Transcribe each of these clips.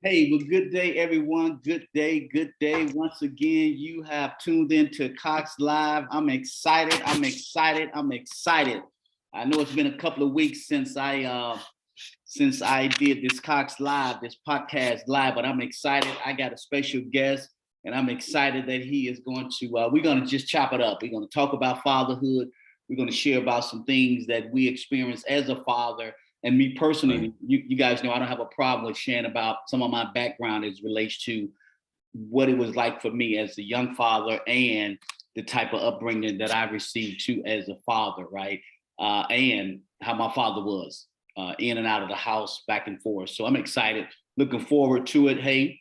Hey, well, good day, everyone. Good day, good day. Once again, you have tuned into Cox Live. I'm excited. I'm excited. I'm excited. I know it's been a couple of weeks since I did this Cox Live, this podcast live, but I'm excited. I got a special guest, and I'm excited that he is going to. We're going to just chop it up. We're going to talk about fatherhood. We're going to share about some things that we experience as a father. And me personally, you guys know I don't have a problem with sharing about some of my background as relates to what it was like for me as a young father and the type of upbringing that I received too as a father, right? And how my father was in and out of the house, back and forth. So I'm excited, looking forward to it. Hey,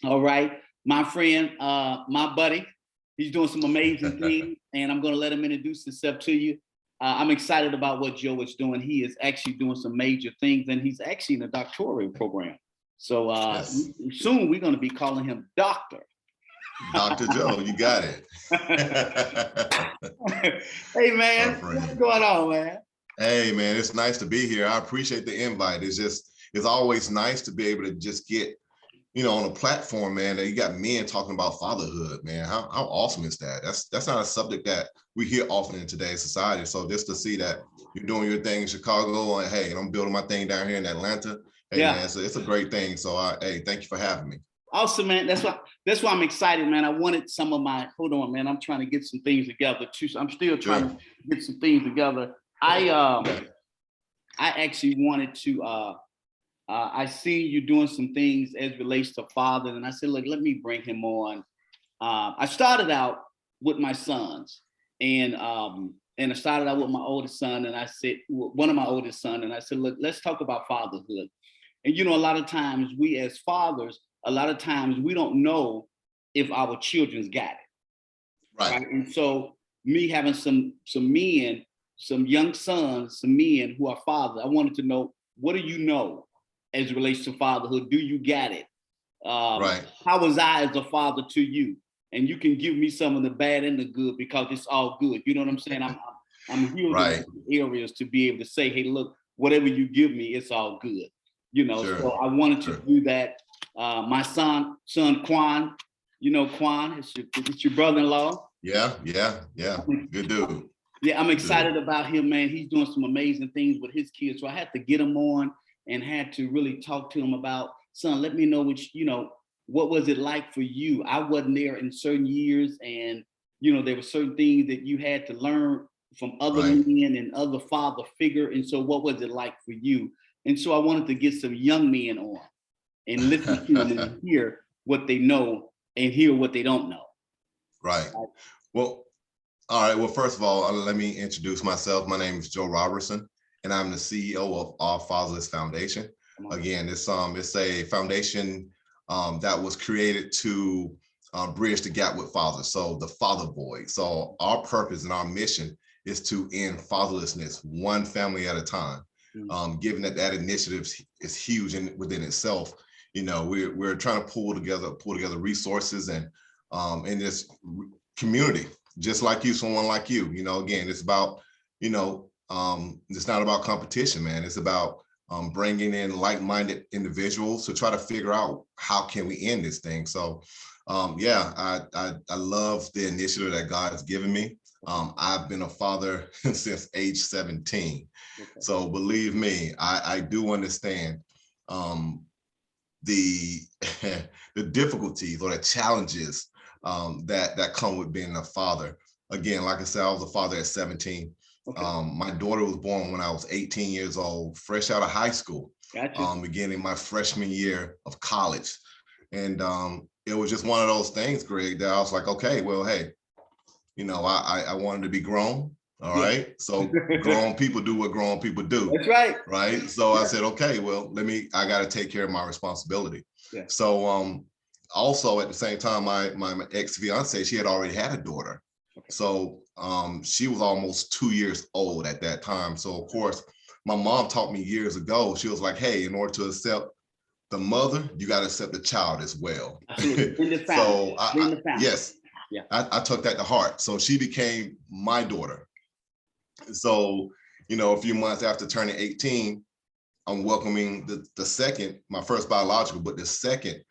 all right, my friend, my buddy, he's doing some amazing things, and I'm going to let him introduce himself to you. I'm excited about what Joe is doing. He is actually doing some major things, and he's actually in a doctoral program. So Yes. soon we're going to be calling him Doctor. Dr. Joe, you got it. Hey, My man, what's friend. going on, man? Hey, man, it's nice to be here. I appreciate the invite. It's always nice to be able to just get, on a platform, man, that you got men talking about fatherhood, man. How awesome is that? That's not a subject that we hear often in today's society. So just to see that you're doing your thing in Chicago, and hey, and I'm building my thing down here in Atlanta. Hey, Yeah. man, it's a great thing. So hey, thank you for having me. Awesome, man. That's why I'm excited, man. I wanted some of my hold on, man. I'm trying to get some things together too. So I'm still trying to get some things together. I actually wanted to I see you doing some things as relates to father, and I said, look, let me bring him on. I started out with my sons, and I started out with my oldest son, and I said, one of my oldest son, and I said, look, let's talk about fatherhood. And a lot of times we as fathers, a lot of times we don't know if our children's got it, Right. right? And so me having some men, some young sons, some men who are fathers, I wanted to know, what do you know as it relates to fatherhood? Do you got it? Right. How was I as a father to you? And you can give me some of the bad and the good, because it's all good. You know what I'm saying? I'm healed in Right. areas to be able to say, hey, look, whatever you give me, it's all good. Sure. So I wanted to Sure. do that. My son Quan, Quan, it's your brother-in-law. Yeah. Good dude. Yeah, I'm Dude. excited about him, man. He's doing some amazing things with his kids. So I had to get him on and had to really talk to him about, son, let me know what was it like for you? I wasn't there in certain years, and there were certain things that you had to learn from other Right. men and other father figure. And so what was it like for you? And so I wanted to get some young men on and listen to them and hear what they know and hear what they don't know. Right. Well, all right. Well, first of all, let me introduce myself. My name is Joe Robertson, and I'm the CEO of Our Fatherless Foundation. Again, it's a foundation that was created to bridge the gap with fathers. So the father void. So our purpose and our mission is to end fatherlessness one family at a time. Given that initiative is huge within itself, we're trying to pull together resources and in this community, just like you, someone like you. Again, it's about it's not about competition, man. It's about bringing in like-minded individuals to try to figure out how can we end this thing. So I love the initiative that God's given me. I've been a father since age 17. Okay. So believe me, I do understand the the difficulties or the challenges that come with being a father. Again, like I said, I was a father at 17. Okay. My daughter was born when I was 18 years old, fresh out of high school. Gotcha. Beginning my freshman year of college. And it was just one of those things, Greg, that I was like, okay, well, hey, I wanted to be grown. All right. So grown people do what grown people do. That's right. Right. So I said, okay, well, I got to take care of my responsibility. Yeah. So also at the same time, my ex-fiance, she had already had a daughter. Okay. So she was almost 2 years old at that time. So of course, my mom taught me years ago, she was like, hey, in order to accept the mother, you got to accept the child as well. Absolutely. So yes, yeah. I took that to heart. So she became my daughter. So, a few months after turning 18, I'm welcoming the second, my first biological, but the second,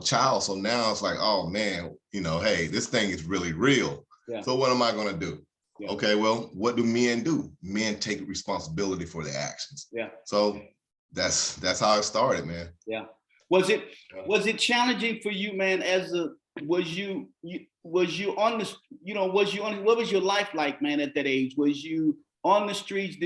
child. So now it's like, oh man, hey, this thing is really real. Yeah. So what am I going to do? Yeah. Okay, well, what do men do? Men take responsibility for their actions. Yeah. So that's how it started, man. Yeah. Was it challenging for you, man? What was your life like, man, at that age? Was you on the streets?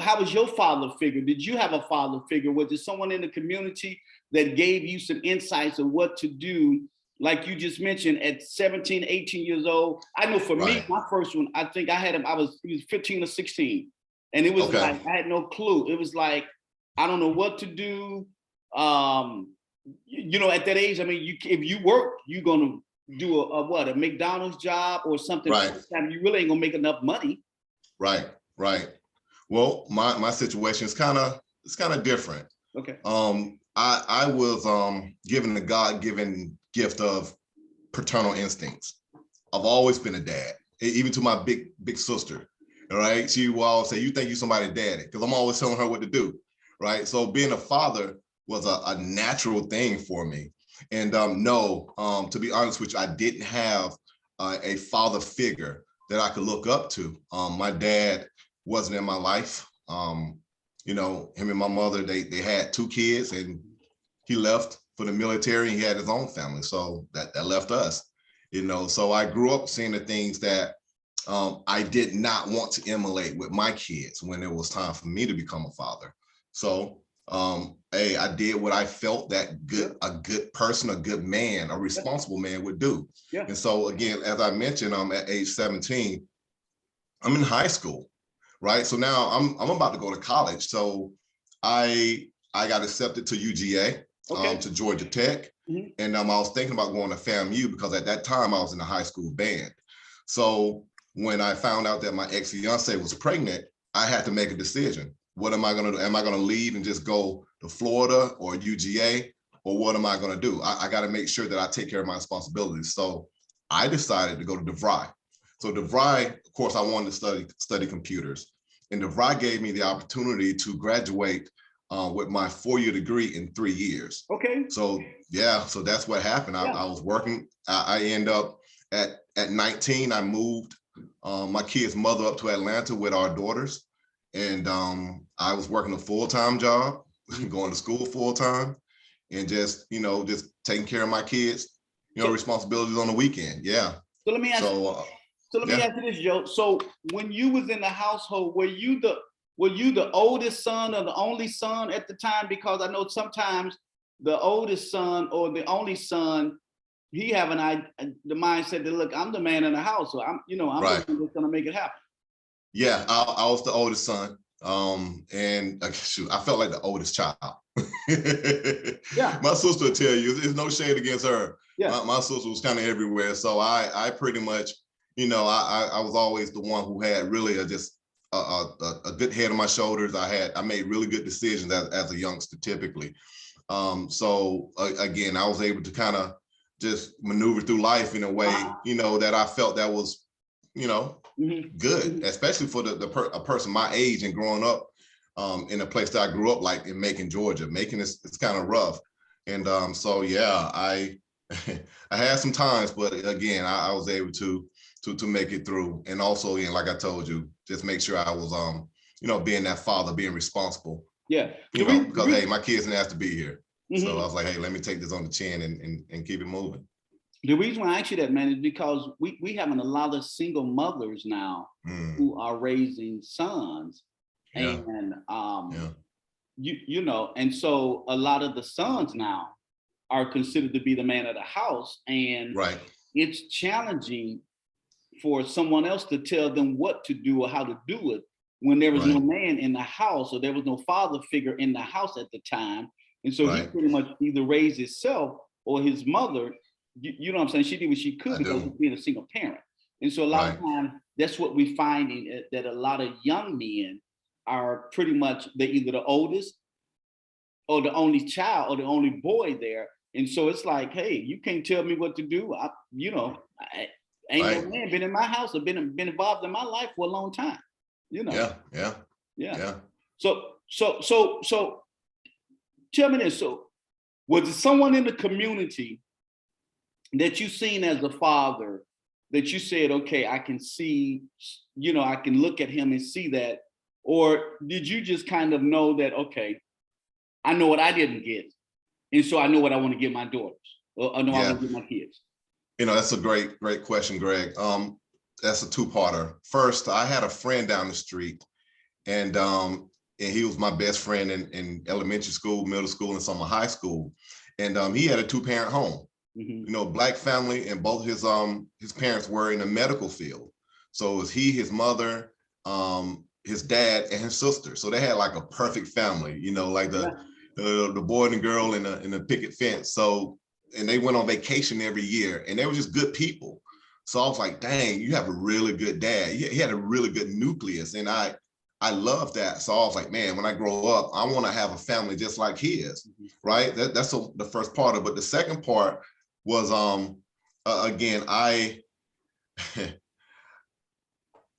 How was your father figure? Did you have a father figure? Was there someone in the community that gave you some insights of what to do? Like you just mentioned, at 17, 18 years old, I know for me, my first one, I think I had him, he was 15 or 16. And it was like, I had no clue. It was like, I don't know what to do. At that age, I mean, if you work, you're going to do a McDonald's job or something. Right. You really ain't going to make enough money. Right. Well, my situation is kind of different. Okay. I was given the God-given gift of paternal instincts. I've always been a dad, even to my big sister. All right, she will always say, "You think you somebody's daddy?" Because I'm always telling her what to do. Right. So being a father was a natural thing for me. And to be honest with you, I didn't have a father figure that I could look up to. My dad wasn't in my life. Him and my mother, they had 2 kids, and he left for the military, and he had his own family. So that left us, so I grew up seeing the things that I did not want to emulate with my kids when it was time for me to become a father. So I did what I felt that a good person, a good man, a responsible man would do. Yeah. And so again, as I mentioned, at age 17, I'm in high school, right? So now I'm about to go to college. So I got accepted to UGA, to Georgia Tech. Mm-hmm. And I was thinking about going to FAMU because at that time I was in a high school band. So when I found out that my ex-fiance was pregnant, I had to make a decision. What am I going to do? Am I going to leave and just go to Florida or UGA? Or what am I going to do? I got to make sure that I take care of my responsibilities. So I decided to go to DeVry. So DeVry, of course, I wanted to study computers. And DeVry gave me the opportunity to graduate with my 4-year degree in 3 years. Okay. So yeah, so that's what happened. I was working. I end up at 19, I moved my kid's mother up to Atlanta with our daughters. And I was working a full-time job, going to school full-time, and just taking care of my kids, responsibilities on the weekend. Yeah. So let me ask you this, Joe. So when you was in the household, were you the oldest son or the only son at the time? Because I know sometimes the oldest son or the only son, he have the mindset that, look, I'm the man in the house, so I'm the one that's gonna make it happen. Yeah, I was the oldest son, and I felt like the oldest child. Yeah, my sister will tell you, there's no shade against her. Yeah, my sister was kind of everywhere, so I pretty much, I was always the one who had really a good head on my shoulders. I made really good decisions as a youngster, typically. So again, I was able to kind of just maneuver through life in a way, that I felt that was, good, especially for a person my age and growing up in a place that I grew up, like in Macon, Georgia. Macon it's kind of rough. And so, yeah, I had some times, but again, I was able to make it through. And also, again, like I told you, just make sure I was, being that father, being responsible. Yeah. Because, hey, my kids didn't have to be here. Mm-hmm. So I was like, hey, let me take this on the chin and keep it moving. The reason why I ask you that, man, is because we having a lot of single mothers now who are raising sons. Yeah. And, and so a lot of the sons now are considered to be the man of the house. And it's challenging for someone else to tell them what to do or how to do it when there was no man in the house, or there was no father figure in the house at the time. And so he pretty much either raised himself or his mother. You know what I'm saying? She did what she could because of being a single parent. And so a lot of times that's what we find that a lot of young men are pretty much, they're either the oldest or the only child or the only boy there. And so it's like, hey, you can't tell me what to do. Ain't no man been in my house or been involved in my life for a long time. Yeah. So So tell me this. So was it someone in the community that you seen as a father that you said, okay, I can see, I can look at him and see that? Or did you just kind of know that, okay, I know what I didn't get, and so I know what I want to give my daughters, or I know I want to give my kids? That's a great question, Greg. That's a two-parter. First, I had a friend down the street, and he was my best friend in elementary school, middle school, and some of high school. And he had a two-parent home. Black family, and both his parents were in the medical field. So it was he, his mother, his dad, and his sister. So they had like a perfect family, like the boy and the girl in the picket fence. So, and they went on vacation every year, and they were just good people. So I was like, dang, you have a really good dad. He had a really good nucleus, and I love that. So I was like, man, when I grow up, I want to have a family just like his, right? That's the first part of it. But the second part was, again,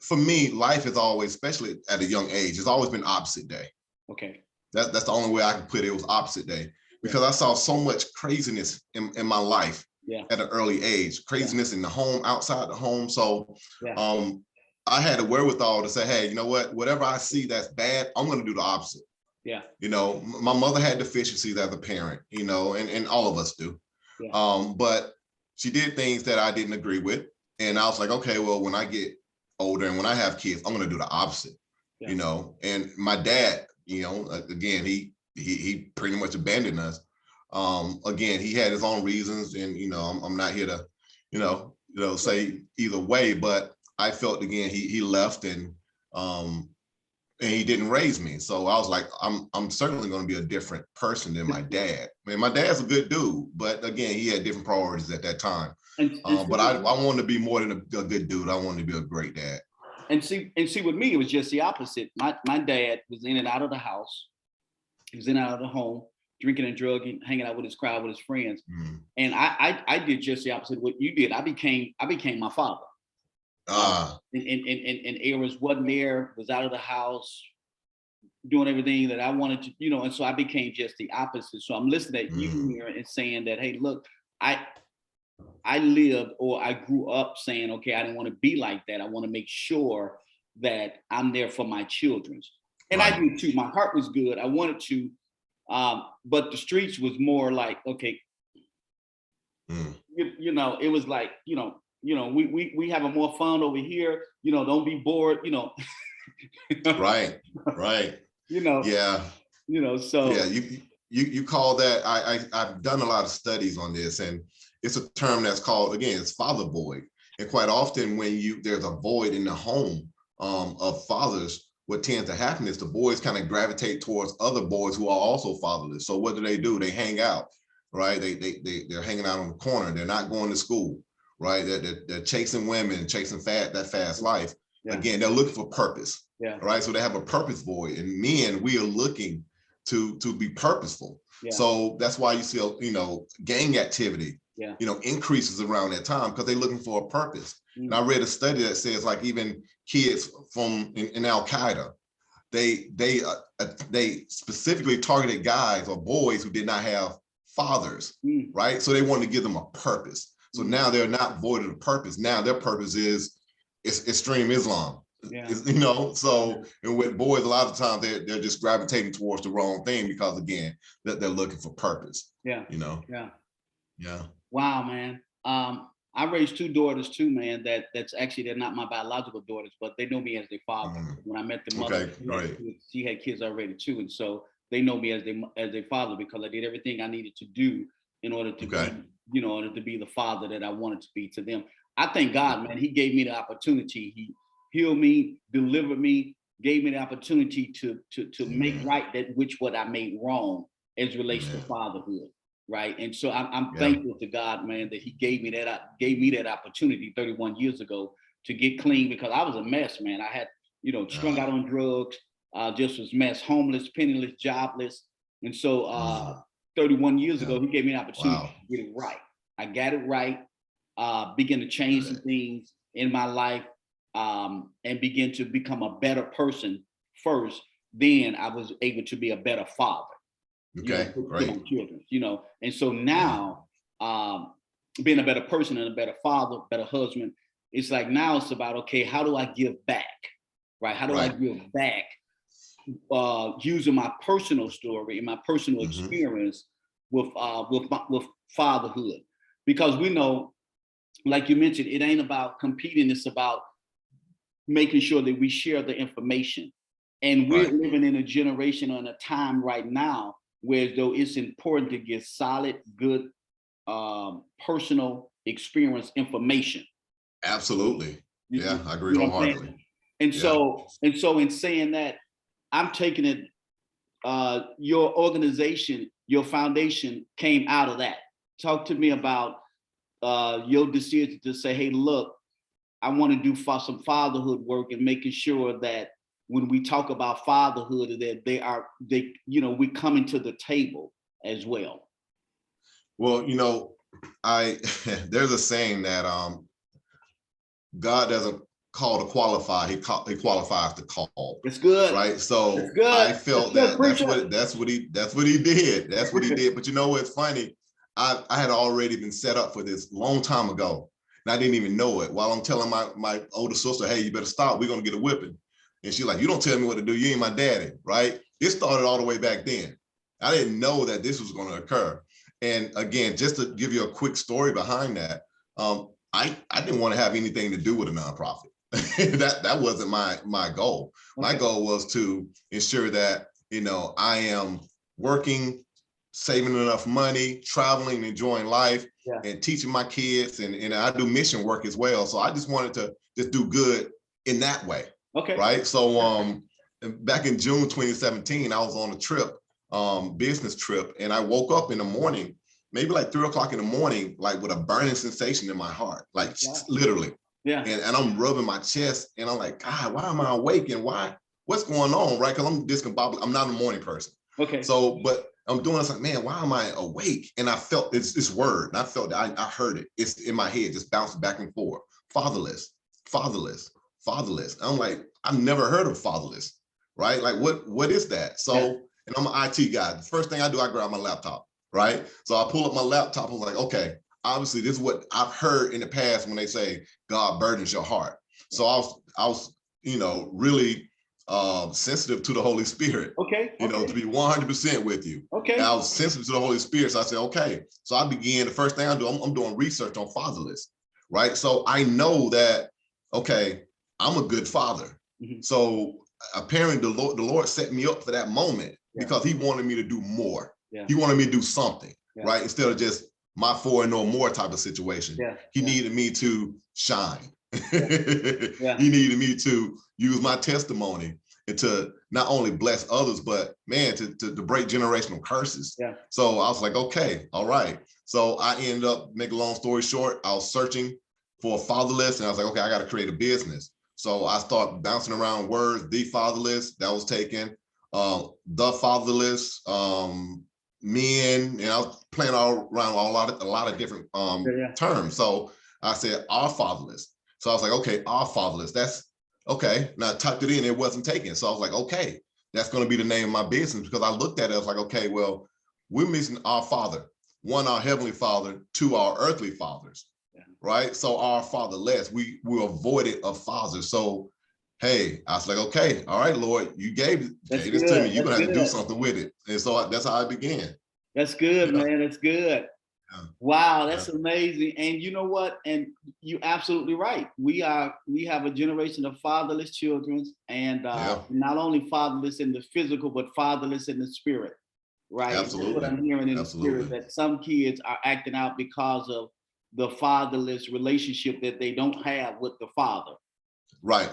for me, life is always, especially at a young age, it's always been opposite day. Okay. That's the only way I can put it. It was opposite day, because I saw so much craziness in my life at an early age, craziness in the home, outside the home. So I had the wherewithal to say, hey, you know what, whatever I see that's bad, I'm going to do the opposite. Yeah. My mother had deficiencies as a parent, and all of us do. But she did things that I didn't agree with. And I was like, okay, well, when I get older and when I have kids, I'm going to do the opposite, and my dad, again, he pretty much abandoned us. Again, he had his own reasons, and, I'm not here to, say either way, but I felt, again, he left, and he didn't raise me. So I was like, I'm certainly going to be a different person than my dad. I mean, my dad's a good dude, but again, he had different priorities at that time. But I wanted to be more than a good dude. I wanted to be a great dad. And see, with me, it was just the opposite. My dad was in and out of the house. He was in and out of the home, drinking and drugging, hanging out with his crowd, with his friends. And I did just the opposite of what you did. I became my father. In eras wasn't there, was out of the house, doing everything that I wanted to, and so I became just the opposite. So I'm listening at you here and saying that, hey, look, I lived, or I grew up saying, okay, I didn't want to be like that. I want to make sure that I'm there for my children. And I do too. My heart was good. I wanted to, but the streets was more like, okay, it was like, we having more fun over here, don't be bored, Right. So you call that, I've done a lot of studies on this, and it's a term that's called, again, it's father void. And quite often when there's a void in the home of fathers, what tends to happen is the boys kind of gravitate towards other boys who are also fatherless. So what do? They hang out, right? They're hanging out on the corner. They're not going to school, right? They're chasing women, chasing that fast life. Again, they're looking for purpose, right? So they have a purpose void, and men, we are looking to be purposeful. So that's why you see, gang activity, increases around that time, because they're looking for a purpose. And I read a study that says, like, even kids in Al Qaeda, they specifically targeted guys or boys who did not have fathers, right? So they wanted to give them a purpose. So now they're not void of a purpose. Now their purpose is extreme Islam. So, and with boys, a lot of times they're just gravitating towards the wrong thing, because again, they're looking for purpose. Wow, man. I raised two daughters too, man. That's actually, they're not my biological daughters, but they know me as their father. When I met the mother, she had kids already too, and so they know me as their father, because I did everything I needed to do in order to be, in order to be the father that I wanted to be to them. I thank God, man. He gave me the opportunity. He healed me, delivered me, gave me the opportunity to make right that which what I made wrong as relates to fatherhood. Right. And so I'm thankful to God, man, that he gave me that opportunity 31 years ago to get clean, because I was a mess, man. I had, strung out on drugs, just was mess, homeless, penniless, jobless. And so 31 years ago, he gave me an opportunity to get it right. I got it right, began to change some things in my life, and begin to become a better person first then I was able to be a better father. Okay, To great. my children, and so now, being a better person and a better father, better husband, it's like now it's about, okay, how do I give back, right? How do I give back, using my personal story and my personal experience with fatherhood, because we know, like you mentioned, it ain't about competing; it's about making sure that we share the information. And we're living in a generation and a time right now where, though, it's important to get solid, good, personal experience information. Absolutely. Yeah, I agree wholeheartedly. And so in saying that, I'm taking it, your organization, your foundation came out of that. Talk to me about your decision to say, hey, look, I want to do some fatherhood work, and making sure that when we talk about fatherhood, that we coming to the table as well. Well, there's a saying that God doesn't call to qualify; he qualifies to call. It's good, right? So I felt that's what he did. That's what he did. But it's funny. I had already been set up for this long time ago, and I didn't even know it. While I'm telling my older sister, "Hey, you better stop. We're gonna get a whipping," and she's like, "You don't tell me what to do. You ain't my daddy, right?" It started all the way back then. I didn't know that this was going to occur. And again, just to give you a quick story behind that, I didn't want to have anything to do with a nonprofit. that wasn't my goal. Okay. My goal was to ensure that I am working, saving enough money, traveling, enjoying life, and teaching my kids, and I do mission work as well. So I just wanted to just do good in that way. Okay. Right. So back in June 2017, I was on a trip, business trip, and I woke up in the morning, maybe like 3 o'clock in the morning, like with a burning sensation in my heart, like literally. Yeah. And I'm rubbing my chest, and I'm like, God, why am I awake? And what's going on? Right. Because I'm discombobulated. I'm not a morning person. Okay. So, but I'm doing this like, man, why am I awake? And I felt this word, and I felt that I heard it. It's in my head, just bouncing back and forth. Fatherless, fatherless, fatherless. I'm like, I've never heard of fatherless, right? Like, what is that? So, and I'm an IT guy. The first thing I do, I grab my laptop, right? So I pull up my laptop. I was like, okay, obviously this is what I've heard in the past when they say God burdens your heart. So I was really sensitive to the Holy Spirit. Okay. To be 100% with you. Okay. And I was sensitive to the Holy Spirit. So I said, okay. So I began, the first thing I do, I'm doing research on fatherless, right? So I know that, okay, I'm a good father. Mm-hmm. So apparently the Lord set me up for that moment because he wanted me to do more. Yeah. He wanted me to do something, right? Instead of just my 4 and no more type of situation. Yeah. He needed me to shine. Yeah. He needed me to use my testimony and to not only bless others, but man, to break generational curses. Yeah. So I was like, okay, all right. So I ended up, make a long story short, I was searching for a fatherless, and I was like, okay, I got to create a business. So I started bouncing around words. The fatherless, that was taken. The fatherless, men, and I was playing all around a lot of different terms. So I said, our fatherless. So I was like, okay, our fatherless. That's okay. Now I typed it in, it wasn't taken. So I was like, okay, that's going to be the name of my business, because I looked at it, I was like, okay, well, we're missing our father. 1, our heavenly father. 2, our earthly fathers. Yeah. Right. So our fatherless, we avoided a father. So hey, I was like, okay, all right, Lord, you gave this to me. You're gonna have to do something with it. And so that's how I began. That's good, man. That's good. Yeah. Wow, that's amazing. And you know what? And you're absolutely right. We have a generation of fatherless children, and not only fatherless in the physical, but fatherless in the spirit. Right. Absolutely. That's what I'm hearing in the spirit, that some kids are acting out because of the fatherless relationship that they don't have with the father. Right.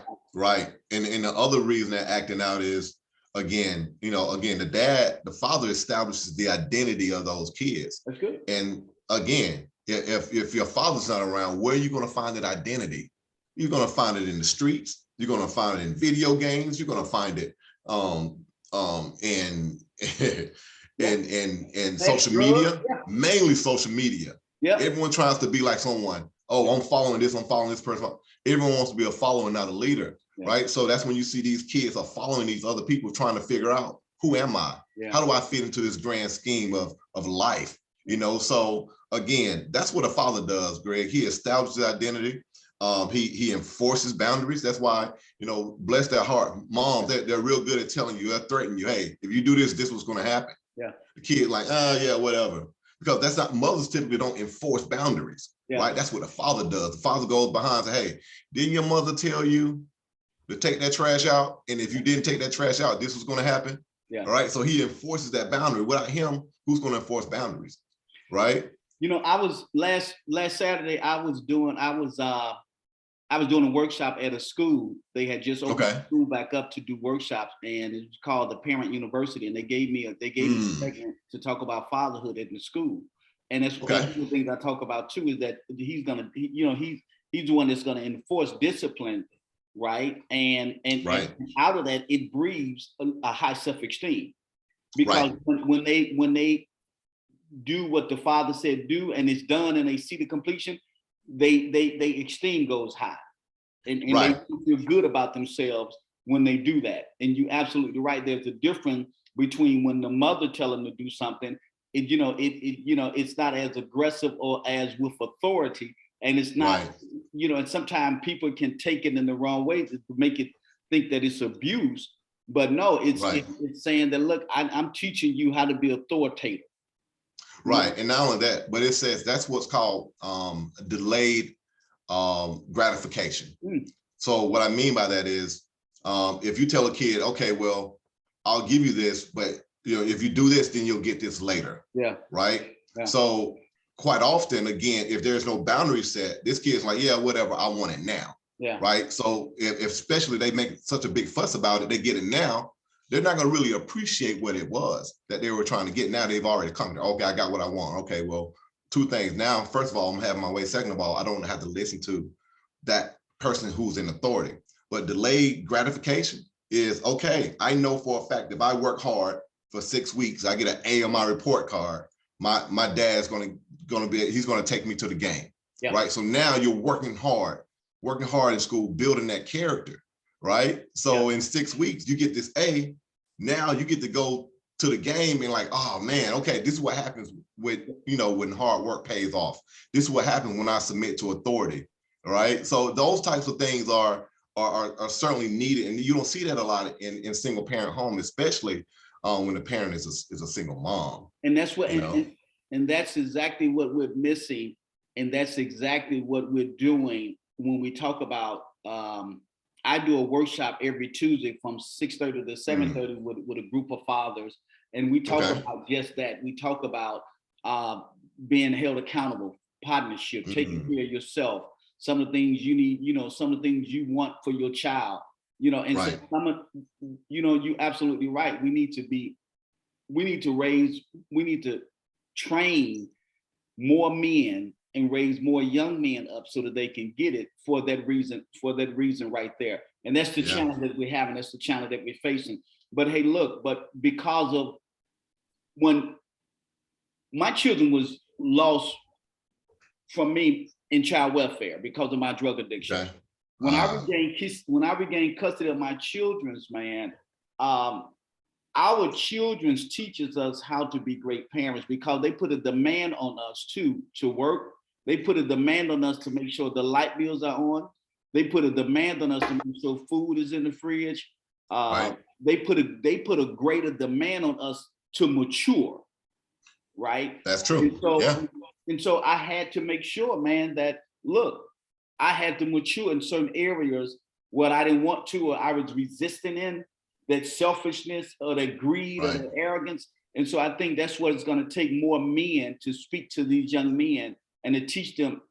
And the other reason they're acting out is, again, the father establishes the identity of those kids. That's good. And again, if your father's not around, where are you going to find that identity? You're going to find it in the streets. You're going to find it in video games. You're going to find it in social media, mainly social media. Yeah. Everyone tries to be like someone. Oh, I'm following this person. Everyone wants to be a follower, not a leader. right? So that's when you see these kids are following these other people trying to figure out, who am I? How do I fit into this grand scheme of life? You know, so again, that's what a father does, Greg. He establishes identity. He enforces boundaries. That's why, you know, bless their heart. Moms, they're real good at telling you, they're threatening you, hey, if you do this, this was going to happen. Yeah. The kid like, yeah, whatever. Because that's not, mothers typically don't enforce boundaries, right? That's what a father does. The father goes behind and says, hey, didn't your mother tell you to take that trash out? And if you didn't take that trash out, this was going to happen. Yeah. All right. So he enforces that boundary. Without him, who's going to enforce boundaries? Right. You know, I was last Saturday, I was doing a workshop at a school. They had just opened the school back up to do workshops, and it was called the Parent University. And they gave me a segment to talk about fatherhood in the school. And that's one of the things I talk about too, is that he's the one that's gonna enforce discipline, right? And out of that, it breeds a high self-esteem. Because when they do what the father said do, and it's done, and they see the completion, they esteem goes high, and they feel good about themselves when they do that. And you absolutely right. There's a difference between when the mother tell them to do something. It's not as aggressive or as with authority, and it's not. And sometimes people can take it in the wrong way to make it think that it's abuse. But no, it's saying that, look, I'm teaching you how to be authoritative. Right. And not only that, but it says that's what's called delayed gratification. So what I mean by that is, if you tell a kid, okay, well, I'll give you this, but if you do this, then you'll get this later. Yeah. Right. Yeah. So quite often, again, if there's no boundary set, this kid's like, yeah, whatever, I want it now. Yeah. Right. So if especially they make such a big fuss about it, they get it now, they're not going to really appreciate what it was that they were trying to get. Now they've already come to, okay, I got what I want. Okay, well, two things. Now, first of all, I'm having my way. Second of all, I don't have to listen to that person who's in authority. But delayed gratification is, okay, I know for a fact if I work hard for 6 weeks, I get an A on my report card, my dad's going to take me to the game. Yeah. Right. So now you're working hard in school, building that character. Right. So in 6 weeks, you get this A. Now you get to go to the game and like, oh man, okay, this is what happens with, when hard work pays off. This is what happens when I submit to authority. Right. So those types of things are certainly needed. And you don't see that a lot in single parent homes, especially when the parent is a single mom. And that's what, and that's exactly what we're missing. And that's exactly what we're doing when we talk about, I do a workshop every Tuesday from 6:30 to 7:30 with a group of fathers. And we talk about just that. We talk about being held accountable, partnership, taking care of yourself, some of the things you need, some of the things you want for your child, and so some of, you're absolutely right. We need to train more men and raise more young men up so that they can get it for that reason right there. And that's the challenge that we're having. That's the challenge that we're facing. But hey, look, because of when my children was lost from me in child welfare because of my drug addiction. Okay. When I regained custody of my children's, man, our children's teaches us how to be great parents because they put a demand on us to work. They put a demand on us to make sure the light bills are on. They put a demand on us to make sure food is in the fridge. They put a greater demand on us to mature, right? That's true. And so I had to make sure, man, that look, I had to mature in certain areas where I didn't want to, or I was resisting in that selfishness or that greed or that arrogance. And so I think that's what it's going to take more men to speak to these young men and to teach them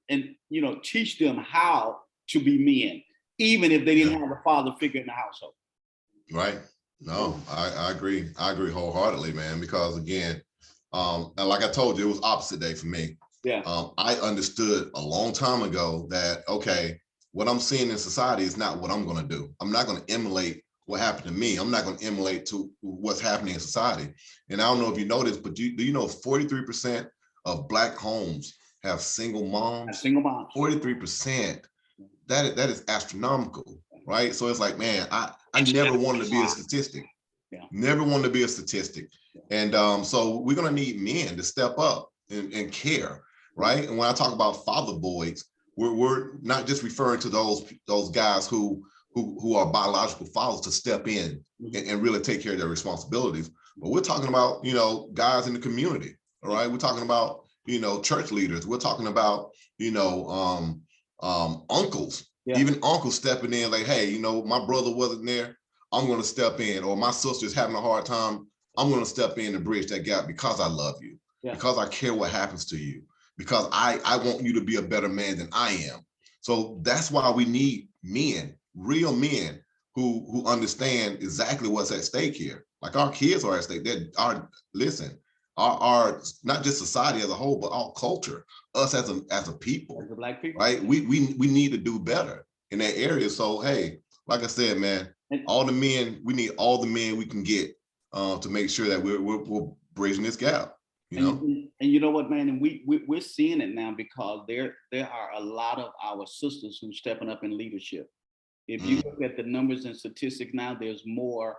how to be men, even if they didn't have a father figure in the household. Right. No, I agree. I agree wholeheartedly, man, because again, and like I told you, it was opposite day for me. Yeah. I understood a long time ago that, okay, what I'm seeing in society is not what I'm going to do. I'm not going to emulate what happened to me. I'm not going to emulate to what's happening in society. And I don't know if you know this, but do you know 43% of Black homes have single moms? 43%. That is astronomical. right? So it's like, man, I never wanted to be a statistic. Yeah. Never wanted to be a statistic. And so we're gonna need men to step up and care, right? And when I talk about father boys, we're not just referring to those guys who are biological fathers to step in and really take care of their responsibilities. But we're talking about, you know, guys in the community, all right? We're talking about, you know, church leaders. We're talking about, you know, uncles, even uncles stepping in like, hey, you know, my brother wasn't there, I'm going to step in, or my sister's having a hard time, I'm going to step in to bridge that gap because I love you, because I care what happens to you, because I want you to be a better man than I am. So that's why we need men, real men who understand exactly what's at stake here. Like our kids are at stake. Our not just society as a whole, but our culture, us as a people, as a Black people, right? We need to do better in that area. So hey, like I said, man, all the men, we need all the men we can get to make sure that we're bridging this gap. You know, and you know what, man, and we're seeing it now because there are a lot of our sisters who's stepping up in leadership. If you look at the numbers and statistics now, there's more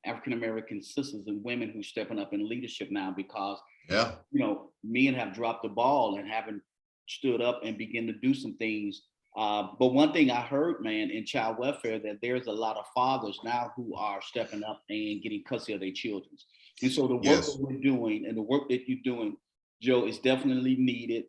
African American sisters and women who's stepping up in leadership now because you know, men have dropped the ball and haven't stood up and begin to do some things. But one thing I heard, man, in child welfare, that there's a lot of fathers now who are stepping up and getting custody of their children. And so the work that we're doing and the work that you're doing, Joe, is definitely needed.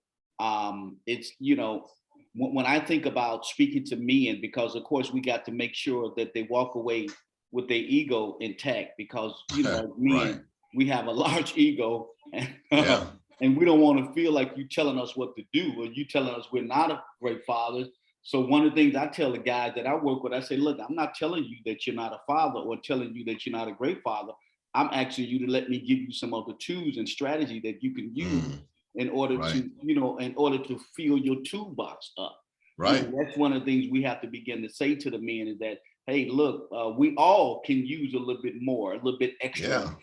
It's, you know, when I think about speaking to men, because of course we got to make sure that they walk away with their ego intact, because, you know, as men, we have a large ego, and we don't want to feel like you telling us what to do or you telling us we're not a great fathers. So one of the things I tell the guys that I work with, I say, look, I'm not telling you that you're not a father or telling you that you're not a great father. I'm asking you to let me give you some of the tools and strategy that you can use in order to, you know, in order to fill your toolbox up. Right. You know, that's one of the things we have to begin to say to the men is that, hey, look, we all can use a little bit more, a little bit extra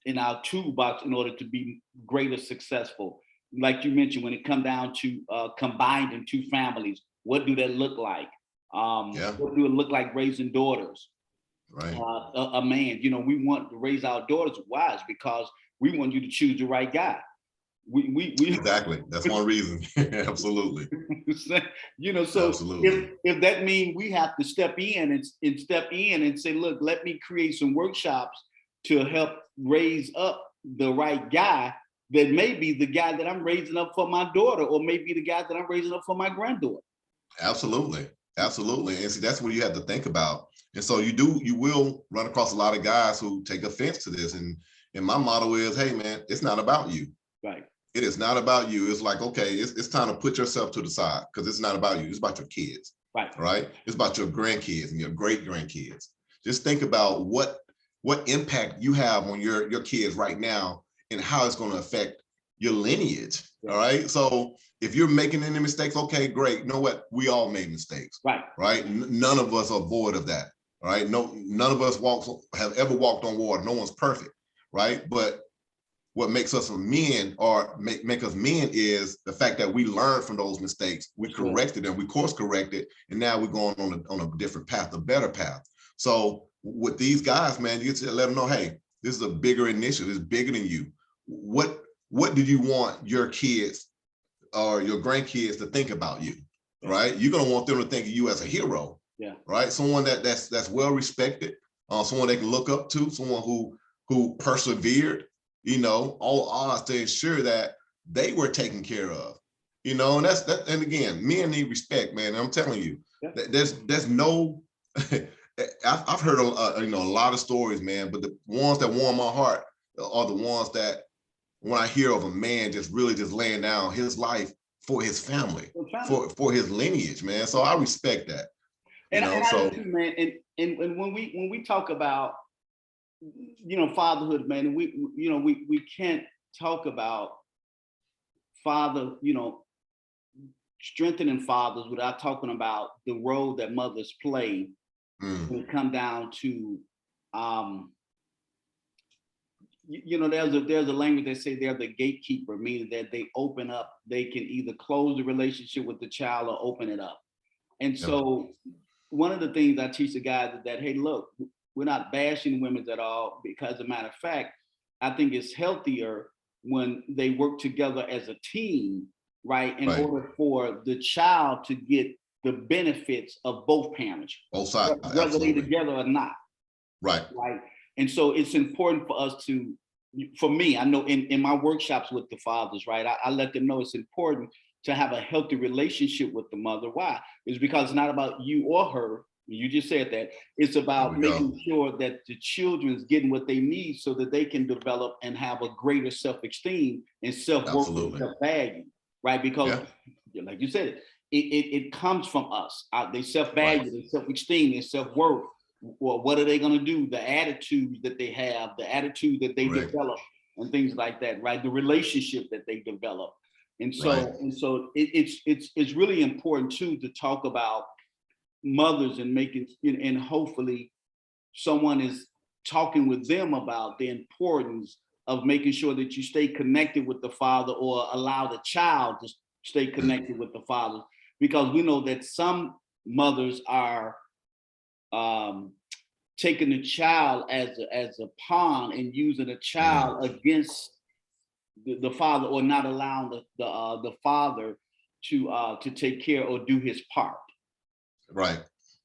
in our toolbox in order to be greater successful. Like you mentioned, when it comes down to combined in two families, what do that look like? What do it look like raising daughters? Right. A man, you know, we want to raise our daughters wise because we want you to choose the right guy. We exactly. That's one reason. Absolutely. You know, so if that means we have to step in and say, look, let me create some workshops to help raise up the right guy, that may be the guy that I'm raising up for my daughter, or maybe the guy that I'm raising up for my granddaughter. Absolutely. Absolutely. And see, that's what you have to think about. And so you will run across a lot of guys who take offense to this. And my motto is, hey man, it's not about you. Right. It is not about you. It's like, okay, it's time to put yourself to the side, because it's not about you. It's about your kids. Right. Right. It's about your grandkids and your great grandkids. Just think about what impact you have on your kids right now and how it's going to affect your lineage. All right. So if you're making any mistakes, okay, great. You know what? We all made mistakes. Right. Right. None of us are void of that. All right. No, none of us have ever walked on water. No one's perfect. Right. But what makes us men, or make us men, is the fact that we learned from those mistakes. We corrected them, we course corrected, and now we're going on a different path, a better path. So with these guys, man, you just let them know, hey, this is a bigger initiative. It's bigger than you. What do you want your kids or your grandkids to think about you? Right? You're gonna want them to think of you as a hero. Yeah. Right? Someone that's well respected, someone they can look up to, someone who persevered, you know, all odds, to ensure that they were taken care of, you know. And that's that. And again, men need respect, man. And I'm telling you, there's no. I've heard a lot of stories, man, but the ones that warm my heart are the ones that, when I hear of a man just really just laying down his life for his family, for his lineage, man. So I respect that. And I do, man. And when we talk about, you know, fatherhood, man, and we can't talk about strengthening fathers without talking about the role that mothers play when it comes down to, there's a language that say they're the gatekeeper, meaning that they open up, they can either close the relationship with the child or open it up. And so one of the things I teach the guys is that, hey, look, we're not bashing women at all, because as a matter of fact, I think it's healthier when they work together as a team, right? In Right. order for the child to get the benefits of both parents, Both sides, whether they absolutely. together or not. Right. Right. And so it's important for us to, for me, I know in my workshops with the fathers, right, I let them know it's important to have a healthy relationship with the mother. Why? It's because it's not about you or her. You just said that. It's about making sure that the children's getting what they need so that they can develop and have a greater self-esteem and self-worth and self-value, right? Because like you said, it comes from us. They self-value, they self-esteem, their self-worth. Well, what are they going to do? The attitudes that they have, the attitude that they develop, and things like that, right? The relationship that they develop, and so it's really important too to talk about mothers and making, and hopefully someone is talking with them about the importance of making sure that you stay connected with the father, or allow the child to stay connected with the father, because we know that some mothers are taking the child as a pawn and using the child against the father, or not allowing the father to take care or do his part. Right.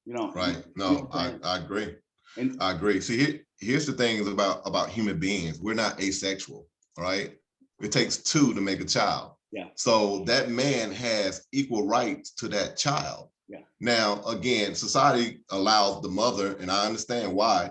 Right. No, I agree. And I agree. See, here's the thing about human beings. We're not asexual, right? It takes two to make a child. Yeah. So that man has equal rights to that child. Yeah. Now, again, society allows the mother, and I understand why,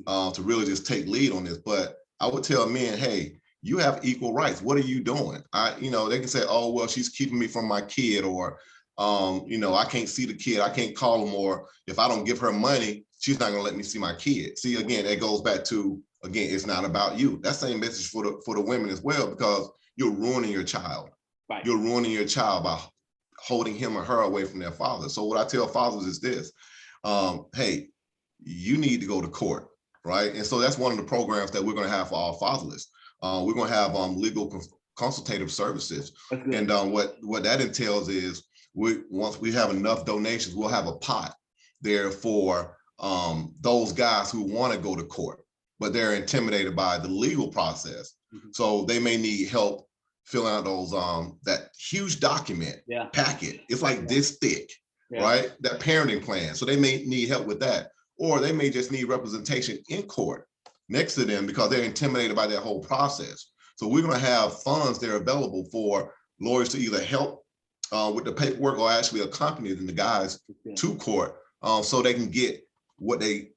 to really just take lead on this. But I would tell men, hey, you have equal rights. What are you doing? They can say, oh, well, she's keeping me from my kid, or I can't see the kid, I can't call him, or if I don't give her money, she's not gonna let me see my kid. See, again, it goes back to, again, it's not about you. That same message for the women as well, because you're ruining your child. Right. You're ruining your child by holding him or her away from their father. So what I tell fathers is this, hey, you need to go to court, right? And so that's one of the programs that we're gonna have for our fatherless. We're gonna have legal consultative services. And what that entails is, once we have enough donations, we'll have a pot there for those guys who want to go to court, but they're intimidated by the legal process. Mm-hmm. So they may need help filling out those that huge document packet. It's like this thick, right? That parenting plan. So they may need help with that, or they may just need representation in court next to them because they're intimidated by that whole process. So we're going to have funds that are available for lawyers to either help with the paperwork, or actually accompany the guys to court, so they can get what they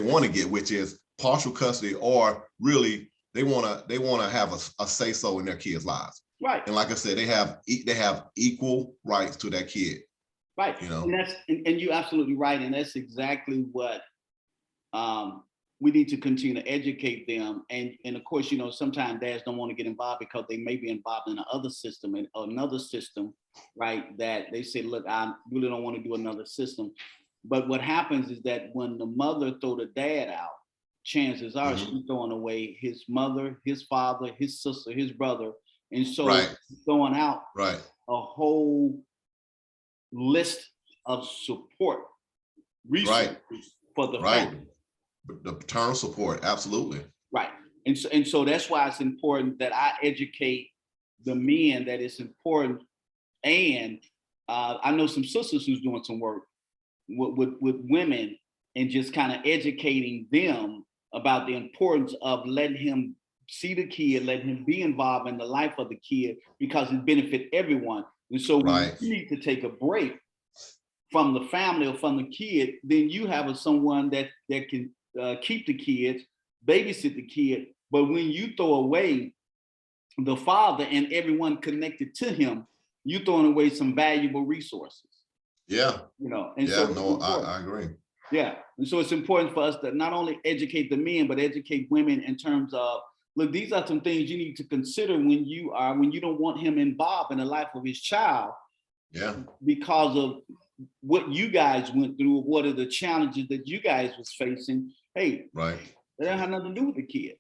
want to get, which is partial custody, or really they want to have a say so in their kids' lives. Right. And like I said, they have equal rights to that kid. Right. And you're absolutely right, and that's exactly what we need to continue to educate them. And of course, sometimes dads don't want to get involved because they may be involved in another system, right? That they say, look, I really don't want to do another system. But what happens is that when the mother throw the dad out, chances are she's throwing away his mother, his father, his sister, his brother. And so throwing out a whole list of support resources for the family. The paternal support, absolutely. Right. And so that's why it's important that I educate the men that it's important. And I know some sisters who's doing some work with women, and just kind of educating them about the importance of letting him see the kid, letting him be involved in the life of the kid, because it benefits everyone. And so when you need to take a break from the family or from the kid, then you have someone that can keep the kids, babysit the kid. But when you throw away the father and everyone connected to him, you're throwing away some valuable resources. Yeah. I agree. Yeah. And so it's important for us to not only educate the men, but educate women in terms of, look, these are some things you need to consider when you don't want him involved in the life of his child. Yeah. Because of what you guys went through, what are the challenges that you guys was facing. Hey, that don't have nothing to do with the kid.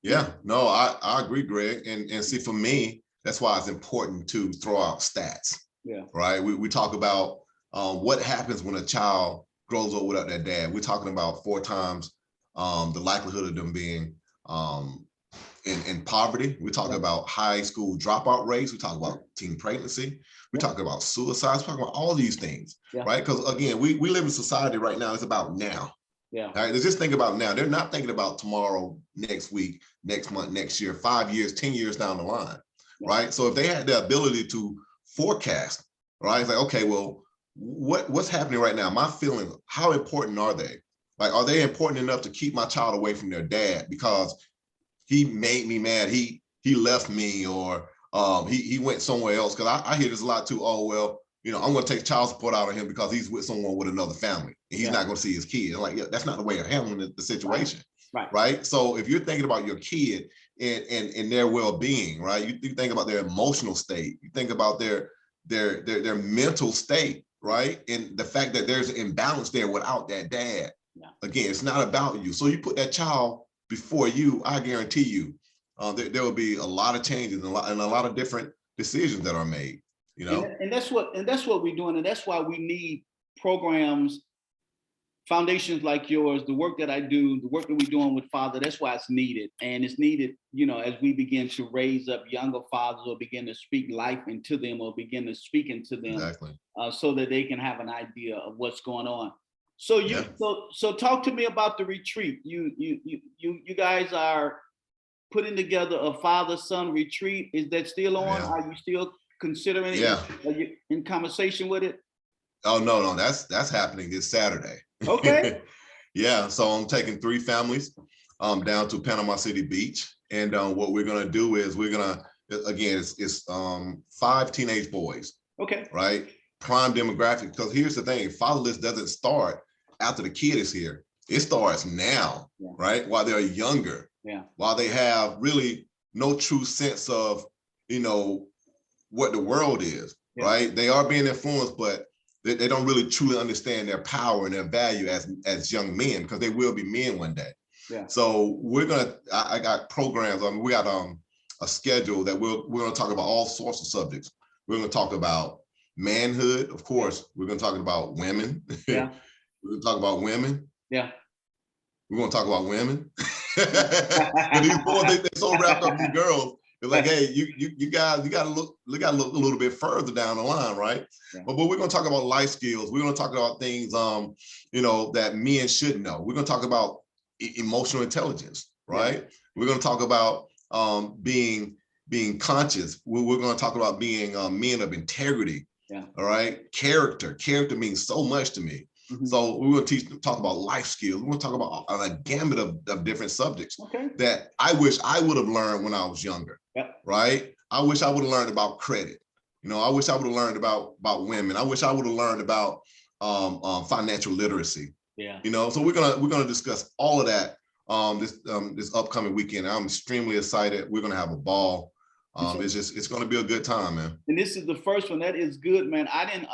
Yeah, no, I agree, Greg. And see, for me, that's why it's important to throw out stats. Yeah. Right. We talk about what happens when a child grows up without their dad. We're talking about 4 times the likelihood of them being in poverty. We talk about high school dropout rates. We talk about teen pregnancy. We talk about suicides. We talk about all these things, right? Because again, we live in society right now. It's about now. Yeah. Right. Let's just think about now. They're not thinking about tomorrow, next week, next month, next year, 5 years, 10 years down the line, right? So if they had the ability to forecast, right? It's like, okay, well, what's happening right now? My feelings, how important are they? Like, are they important enough to keep my child away from their dad because he made me mad, he left me, or he went somewhere else? Because I hear this a lot too. Oh, well, you know, I'm going to take child support out of him because he's with someone with another family and he's not going to see his kid. I'm like, yeah, that's not the way of handling the situation. Right. So if you're thinking about your kid and their well-being, right, you think about their emotional state, you think about their mental state, right, and the fact that there's an imbalance there without that dad. Again, it's not about you. So you put that child before you, I guarantee you, there will be a lot of changes and a lot of different decisions that are made. You know, and that's what we're doing, and that's why we need programs, foundations like yours, the work that I do, the work that we're doing with Father. That's why it's needed, and it's needed, you know, as we begin to raise up younger fathers or begin to speak life into them or begin to speak into them, so that they can have an idea of what's going on. So so talk to me about the retreat. You guys are putting together a father-son retreat. Is that still on? Are you still considering it? Are you in conversation with it? Oh, no, that's happening this Saturday. Okay. Yeah, so I'm taking 3 families down to Panama City Beach, and what we're gonna do is we're gonna, again, it's 5 teenage boys. Okay. Right, prime demographic. Because here's the thing: fatherless doesn't start after the kid is here. It starts now, right, while they're younger. While they have really no true sense of, you know, what the world is. Right, they are being influenced, but they don't really truly understand their power and their value as young men, because they will be men one day. So we're gonna, I got programs. I mean, we got a schedule that we're gonna talk about all sorts of subjects. We're gonna talk about manhood, of course. We're gonna talk about women. We're gonna talk about women. We're gonna talk about women. And these boys, they're so wrapped up in girls. It's like, hey, you guys, you gotta look a little bit further down the line, right? But we're gonna talk about life skills. We're gonna talk about things, you know, that men should know. We're gonna talk about emotional intelligence, right? We're gonna talk about being conscious. We're gonna talk about being men of integrity. All right, character means so much to me. So we're going to talk about life skills. We're going to talk about a gamut of different subjects that I wish I would have learned when I was younger, right? I wish I would have learned about credit. You know, I wish I would have learned about women. I wish I would have learned about financial literacy. You know, so we're gonna discuss all of that this upcoming weekend. I'm extremely excited. We're gonna have a ball. It's gonna be a good time, man. And this is the first one. That is good, man. I didn't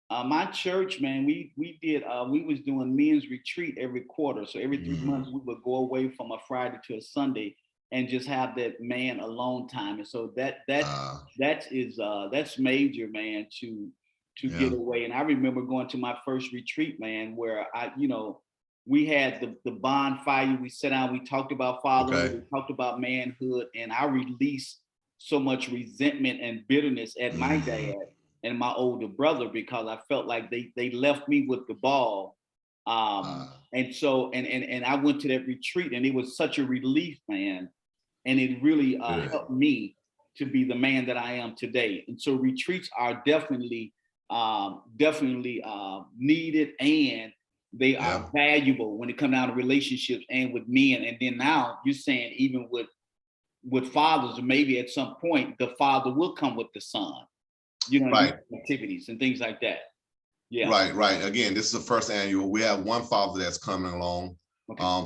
my church, man, we was doing men's retreat every quarter. So every 3 months we would go away from a Friday to a Sunday and just have that man alone time. And so that's major, man, to get away. And I remember going to my first retreat, man, where we had the bonfire, we sat down, we talked about fatherhood, we talked about manhood, and I released so much resentment and bitterness at my dad and my older brother, because I felt like they left me with the ball. And so, and I went to that retreat, and it was such a relief, man. And it really helped me to be the man that I am today. And so retreats are definitely needed, and they are valuable when it comes down to relationships and with men. And then now you're saying even with fathers, maybe at some point the father will come with the son, activities and things like that. Right. Again, this is the first annual. We have one father that's coming along.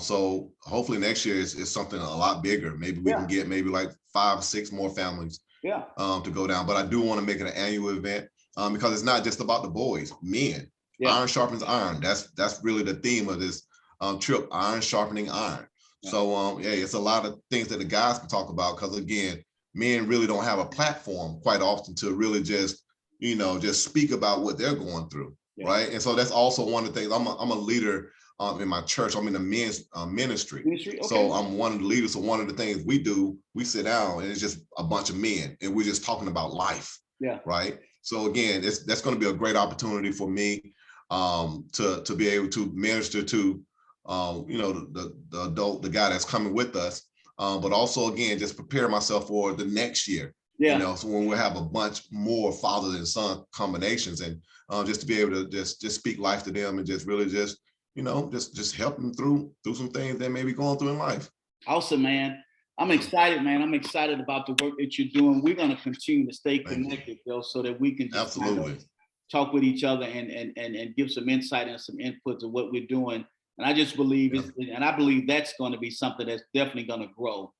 So hopefully next year is something a lot bigger. Maybe we can get maybe like 5 or 6 more families to go down. But I do want to make it an annual event because it's not just about the boys, men. Iron sharpens iron. That's really the theme of this trip, iron sharpening iron. So it's a lot of things that the guys can talk about, because again, men really don't have a platform quite often to really just just speak about what they're going through. Yeah. Right. And so that's also one of the things. I'm a leader in my church. I'm in the men's ministry. Okay. So I'm one of the leaders. So one of the things we do, we sit down and it's just a bunch of men and we're just talking about life. Yeah. Right. So again, that's going to be a great opportunity for me to be able to minister to, the adult, the guy that's coming with us. But also, again, just prepare myself for the next year. Yeah. So when we have a bunch more father and son combinations, and just to be able to just speak life to them and just really just help them through some things they may be going through in life. Awesome, man. I'm excited, man. I'm excited about the work that you're doing. We're going to continue to stay connected, Bill, so that we can just kind of talk with each other and give some insight and some inputs of what we're doing. And I just believe I believe that's going to be something that's definitely going to grow.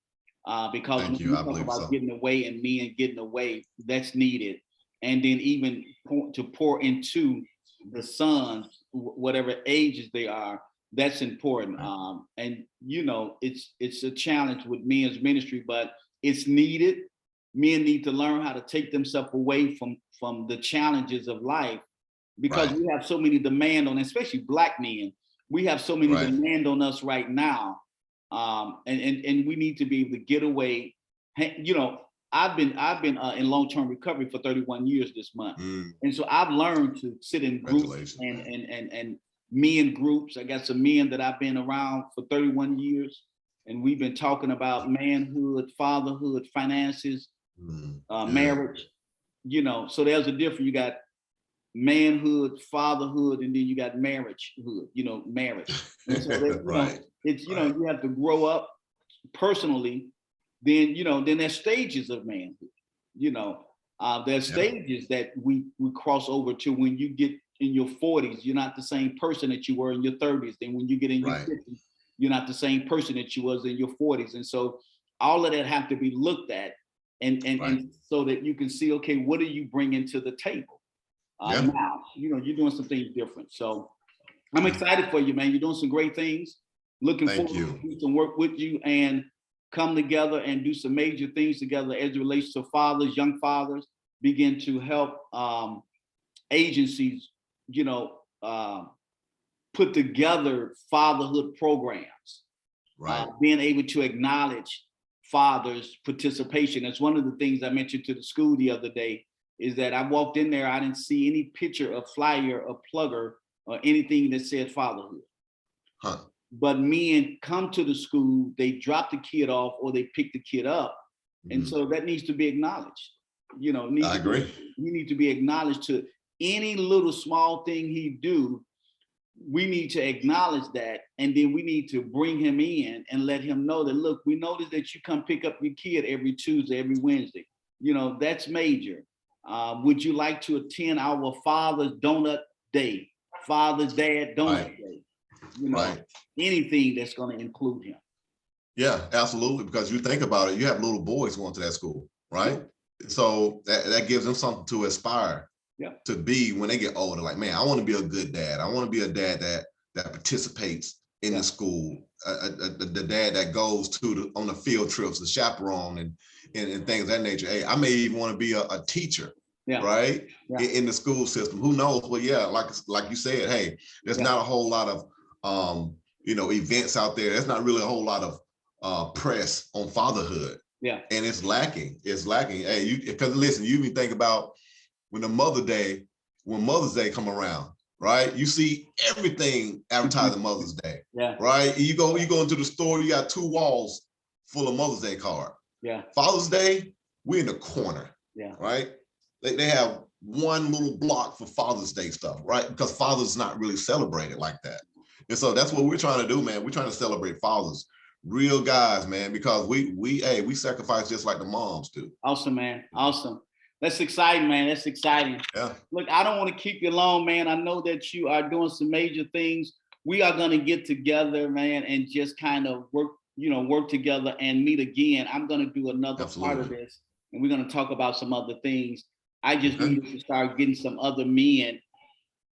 Because when you talk about getting away and men getting away, that's needed. And then even to pour into the sons, whatever ages they are, that's important. Right. And it's a challenge with men's ministry, but it's needed. Men need to learn how to take themselves away from the challenges of life, because we have so many demand on, especially Black men. We have so many demand on us right now. And we need to be able to get away. I've been in long-term recovery for 31 years this month. And so I've learned to sit in groups and men groups. I got some men that I've been around for 31 years, and we've been talking about manhood, fatherhood, finances, marriage, so there's a difference. You got manhood, fatherhood, and then you got marriagehood, marriage. And so that, it's, you have to grow up personally. Then, then there's stages of manhood. There's stages that we cross over to. When you get in your 40s, you're not the same person that you were in your 30s. Then when you get in your 50s, you're not the same person that you was in your 40s. And so all of that have to be looked at and so that you can see, okay, what are you bringing to the table? Now, you're doing some things different. So I'm excited for you, man. You're doing some great things. Looking forward to do some work with you and come together and do some major things together as it relates to fathers, young fathers, begin to help agencies, put together fatherhood programs, being able to acknowledge fathers' participation. That's one of the things I mentioned to the school the other day, is that I walked in there, I didn't see any picture of flyer or plugger or anything that said fatherhood. But men come to the school, they drop the kid off or they pick the kid up. And so that needs to be acknowledged. I agree. He needs to be acknowledged. To any little small thing he do, we need to acknowledge that. And then we need to bring him in and let him know that, look, we noticed that you come pick up your kid every Tuesday, every Wednesday. That's major. Would you like to attend our Father's Donut Day, Father's Dad Donut Day? Anything that's going to include him. Yeah, absolutely. Because you think about it, you have little boys going to that school, right? So that gives them something to aspire to be when they get older. Like, man, I want to be a good dad. I want to be a dad that participates in the school, the dad that goes on the field trips, the chaperone and things of that nature. Hey, I may even want to be a teacher. Right. In the school system. Who knows? Well, like you said, hey, there's not a whole lot of events out there. There's not really a whole lot of press on fatherhood. And it's lacking. Hey, because listen, you even think about when Mother's Day come around, right? You see everything advertising Mother's Day. Right. You go into the store, you got 2 walls full of Mother's Day card. Father's Day, we're in the corner. Right. They have one little block for Father's Day stuff, right? Because fathers not really celebrated like that. And so that's what we're trying to do, man. We're trying to celebrate fathers, real guys, man, because we sacrifice just like the moms do. Awesome, man. Awesome. That's exciting, man. That's exciting. Yeah. Look, I don't want to keep you long, man. I know that you are doing some major things. We are going to get together, man, and just kind of work together and meet again. I'm going to do another part of this, and we're going to talk about some other things. I just needed to start getting some other men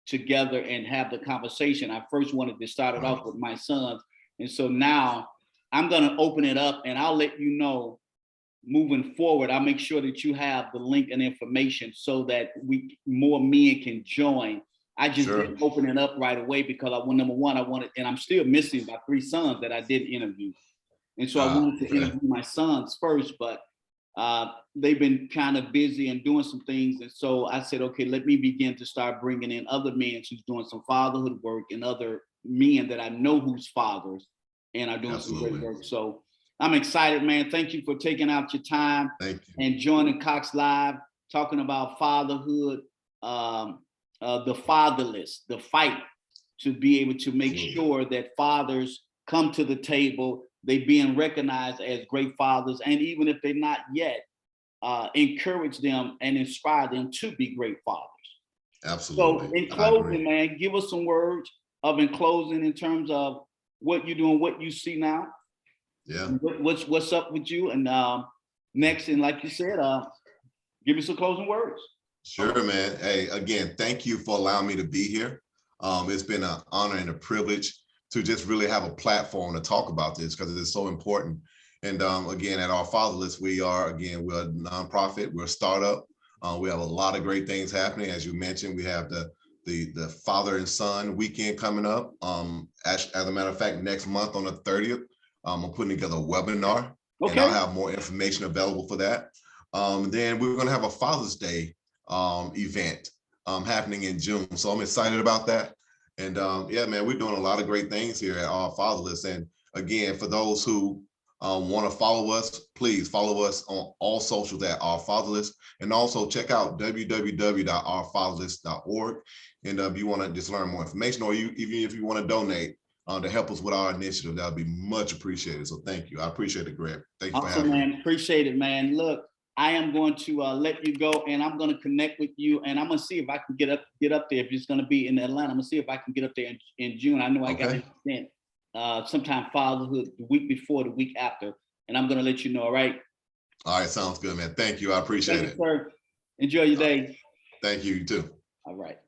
together and have the conversation. I first wanted to start it off with my sons. And so now I'm going to open it up and I'll let you know moving forward, I'll make sure that you have the link and information so that more men can join. I just didn't open it up right away because number one, I wanted, and I'm still missing my 3 sons that I did interview. And so I wanted to interview my sons first, but they've been kind of busy and doing some things. And so I said, okay, let me begin to start bringing in other men who's doing some fatherhood work and other men that I know who's fathers and are doing some great work. So I'm excited, man. Thank you for taking out your time and joining Cox Live, talking about fatherhood, the fatherless, the fight to be able to make sure that fathers come to the table. They being recognized as great fathers, and even if they're not yet, encourage them and inspire them to be great fathers. Absolutely. So in closing, man, give us some words of in closing in terms of what you're doing, what you see now. Yeah. What's up with you? And next, and like you said, give me some closing words. Sure, man. Hey, again, thank you for allowing me to be here. It's been an honor and a privilege to just really have a platform to talk about this because it is so important. And again, at Our Fatherless, we're a nonprofit, we're a startup. We have a lot of great things happening. As you mentioned, we have the father and son weekend coming up. As a matter of fact, next month on the 30th, I'm putting together a webinar, and I'll have more information available for that. Then we're going to have a Father's Day event happening in June. So I'm excited about that. And yeah, man, we're doing a lot of great things here at Our Fatherless. And again, for those who want to follow us, please follow us on all socials at Our Fatherless, and also check out www.ourfatherless.org. And if you want to just learn more information, or even if you want to donate to help us with our initiative, that would be much appreciated. So thank you. I appreciate it, Greg. Thank you for having me. Man. Appreciate it, man. Look, I am going to let you go, and I'm going to connect with you, and I'm going to see if I can get up there. If it's going to be in Atlanta, I'm going to see if I can get up there in June. I know I got an event sometime fatherhood the week before, the week after, and I'm going to let you know. All right. All right. Sounds good, man. Thank you. I appreciate it. Sir. Enjoy your day. Thank you. You too. All right.